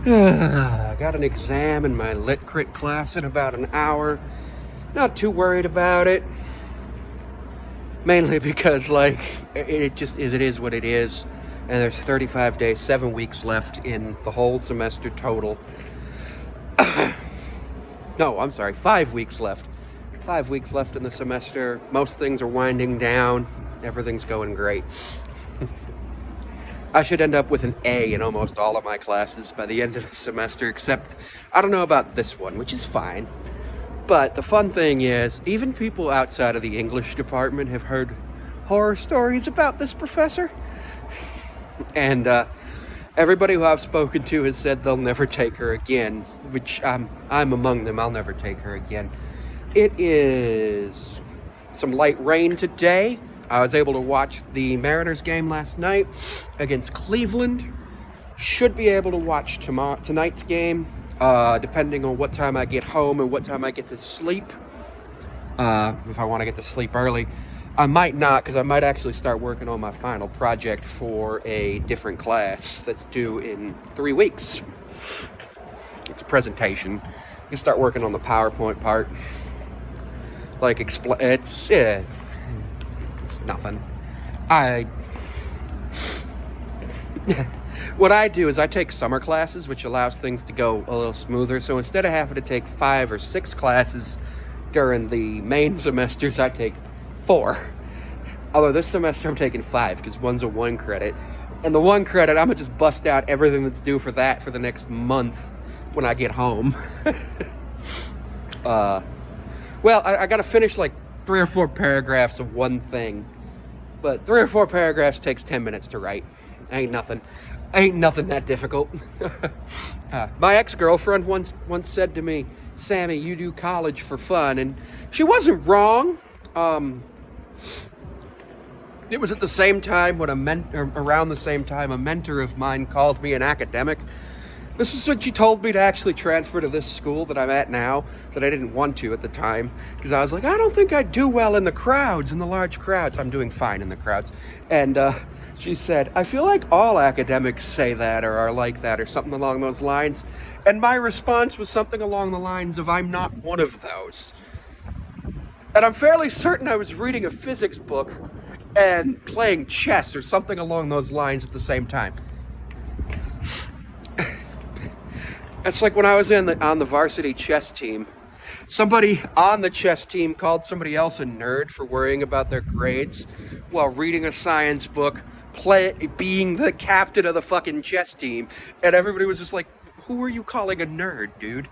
I got an exam in my lit crit class in about an hour. Not too worried about it. Mainly because, like, it just is, it is what it is. And there's 35 days, 7 weeks left in the whole semester total. No, I'm sorry, 5 weeks left. 5 weeks left in the semester. Most things are winding down. Everything's going great. I should end up with an A in almost all of my classes by the end of the semester, except I don't know about this one, which is fine. But the fun thing is, even people outside of the English department have heard horror stories about this professor. And everybody who I've spoken to has said they'll never take her again, which I'm among them. I'll never take her again. It is some light rain today. I was able to watch the Mariners game last night against Cleveland. Should be able to watch tonight's game, depending on what time I get home and what time I get to sleep. If I want to get to sleep early. I might not, because I might actually start working on my final project for a different class that's due in 3 weeks. It's a presentation. You start working on the PowerPoint part. Like, it's nothing. What I do is I take summer classes, which allows things to go a little smoother. So instead of having to take 5 or 6 classes during the main semesters, I take 4. Although this semester I'm taking 5 because one's a 1 credit. And the 1 credit, I'm going to just bust out everything that's due for that for the next month when I get home. Well, I got to finish like 3 or 4 paragraphs of one thing. But 3 or 4 paragraphs takes 10 minutes to write. Ain't nothing that difficult. My ex-girlfriend once said to me, "Sammy, you do college for fun," and she wasn't wrong. It was at the same time when around the same time a mentor of mine called me an academic. This is when she told me to actually transfer to this school that I'm at now, that I didn't want to at the time, because I was like, I don't think I'd do well in the crowds, in the large crowds. I'm doing fine in the crowds. And she said, I feel like all academics say that or are like that or something along those lines. And my response was something along the lines of, I'm not one of those. And I'm fairly certain I was reading a physics book and playing chess or something along those lines at the same time. It's like when I was on the varsity chess team. Somebody on the chess team called somebody else a nerd for worrying about their grades while reading a science book, being the captain of the fucking chess team, and everybody was just like, who are you calling a nerd, dude?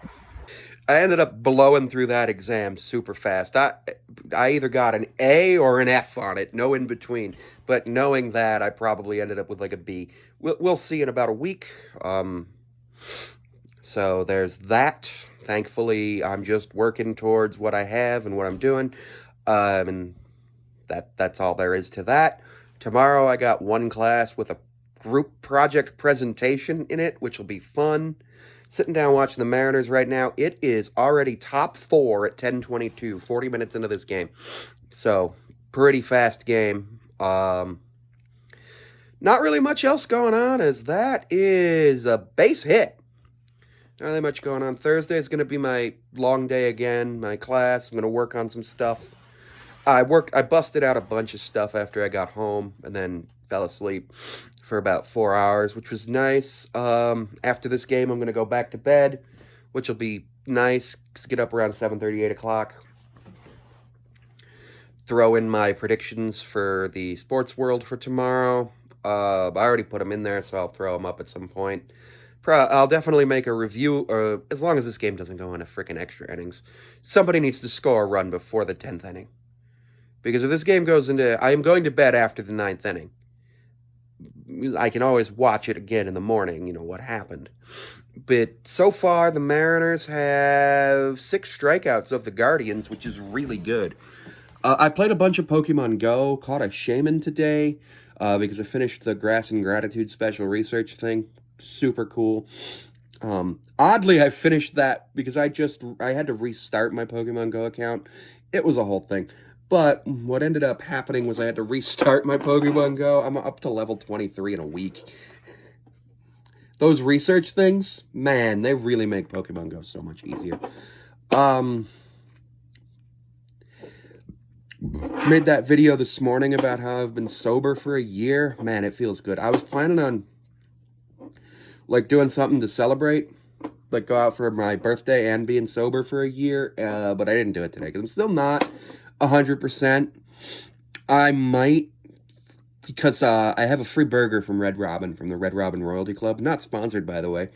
I ended up blowing through that exam super fast. I either got an A or an F on it, no in between. But knowing that, I probably ended up with like a B. We'll see in about a week. So there's that. Thankfully, I'm just working towards what I have and what I'm doing. And that's all there is to that. Tomorrow I got one class with a group project presentation in it, which will be fun. Sitting down watching the Mariners right now. It is already top 4 at 10:22, 40 minutes into this game. So, pretty fast game. Not really much else going on, as that is a base hit. Not really much going on. Thursday is going to be my long day again, my class. I'm going to work on some stuff. I busted out a bunch of stuff after I got home and then fell asleep for about 4 hours, which was nice. After this game, I'm going to go back to bed, which will be nice. Get up around 7:30, 8 o'clock. Throw in my predictions for the sports world for tomorrow. I already put them in there, so I'll throw them up at some point. I'll definitely make a review, as long as this game doesn't go into frickin' extra innings. Somebody needs to score a run before the 10th inning. Because if this game goes into... I am going to bed after the 9th inning. I can always watch it again in the morning, what happened. But so far, the Mariners have 6 strikeouts of the Guardians, which is really good. I played a bunch of Pokemon Go, caught a Shaman today, because I finished the Grass and Gratitude special research thing. Super cool. Oddly, I finished that because I had to restart my Pokemon Go account. It was a whole thing. But what ended up happening was I had to restart my Pokemon Go. I'm up to level 23 in a week. Those research things, man, they really make Pokemon Go so much easier. Um, Made that video this morning about how I've been sober for a year. Man, it feels good. I was planning on, like, doing something to celebrate, like, go out for my birthday and being sober for a year, but I didn't do it today, because I'm still not 100%. I might, because I have a free burger from Red Robin, from the Red Robin Royalty Club. Not sponsored, by the way.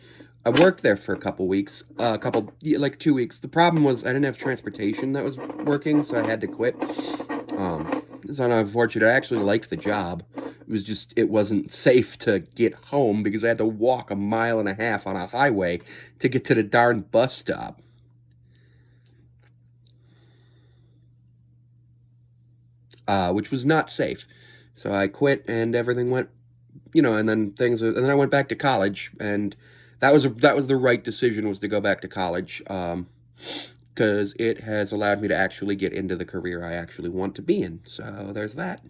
I worked there for a couple weeks, like 2 weeks. The problem was I didn't have transportation that was working, so I had to quit. It's unfortunate. I actually liked the job. It was just, it wasn't safe to get home because I had to walk 1.5 miles on a highway to get to the darn bus stop. Which was not safe. So I quit, and everything went, and then and then I went back to college, and that was the right decision, was to go back to college, because it has allowed me to actually get into the career I actually want to be in. So there's that.